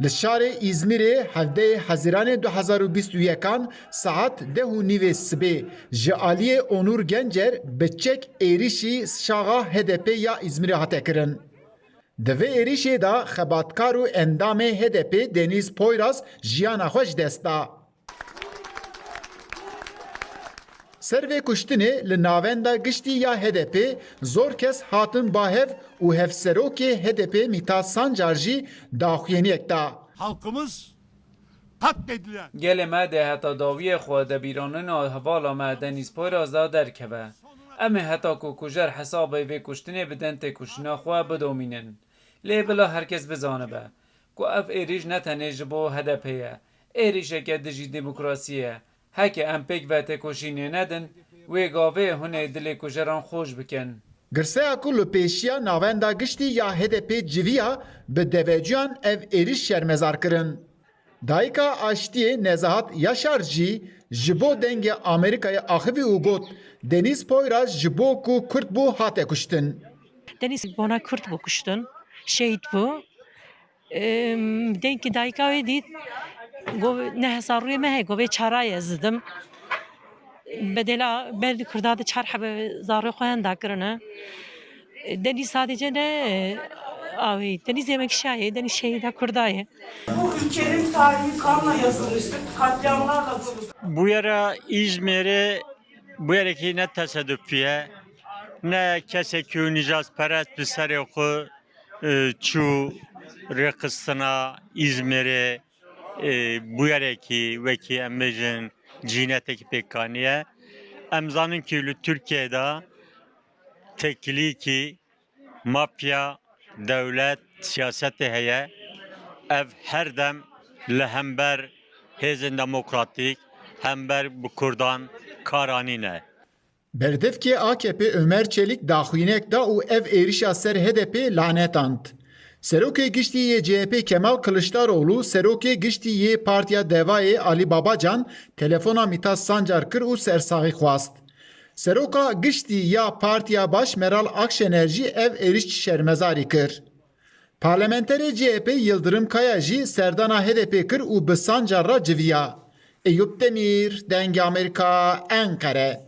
Li şarê İzmîrê hevdeyê Hezîranê 2021 saet 10:09 sibê ji aliyê Onur Gencer bi çek êrişî şaxa HDP ya İzmîrê hate kirin. Di vê êrişê de xebatkar û endamê HDP Deniz Poyraz jiyana xwe ji dest da. Ser vê kuştinê li navenda giştî ya HDP zor kes hatin bahev û hevserokê HDP Mithat Sancar jî daxuyeniyek da. Halkımız katledilen. Gelê me de heta dawiyê xwe de bîranîna hevala me Deniz Poyraz da derkeve. Em ê heta ku kujer hesabê vê kuştinê bidin tê kuştina xwe bidomînin. Lê bila herkes bizanibe ku ev êrîş ne tenê ji bo HDP ye, êrîşeke dijî demokrasiyê ye. Heke em pêk ve têkoşînê nedin, wê gavê hûnê dilê kujeran xweş bikin. Girseya ku li pêşiya navenda giştî ya HDP civiya bi deveciyan ev êriş şermezar kirin. Dayika Aştiyê Nezahat Yaşar jî ji bo dengê Amerîkayê axivî û got Deniz Poyraz ji bo ku Kurd bû hate kuştin. Deniz bona Kürt bû kuştin, şehit bû. Denkî dayika wê dît, got ne hesarûyê me heye, got vê çarayê zidim. Bedela ber Kurda da çar hebe zarê xwe henda kirine. Deniz sadece ne Deniz yemek şaye, Deniz şehida Kurdayê. Bu ülkenin tarihi kanla yazılmıştır, katliamlarla doludur. Bu yere İzmir'i bu yereki ne tesadüfiye ne keseki nicaz perest bir seriyokü çu rekısına İzmir'i bu yereki ve ki emmecin cineteki pekkaniye emzanın ki Türkiye'de tekili ki mafya devlet siyaseti heye ev her dem lehember hezin demokratik hember bu Kurdan karanine. Berdevkê AKP Ömer Çelik daxuyinek da û ev êrişa ser HDP lanetand. Serokê giştî yê CHP Kemal Kılıçdaroğlu, serokê giştî yê Partiya Devayê Ali Babacan telefona Mithat Sancar kir û sersaxî xwast. Seroka giştî ya Partiya Baş Meral Akşener jî ev êriş şermezarî kir. Parlamenterê CHP Yıldırım Kaya jî serdana HDP kir û bi Sancar ra civiya. Eyüp Demir, Dengê Amerika, Ankara.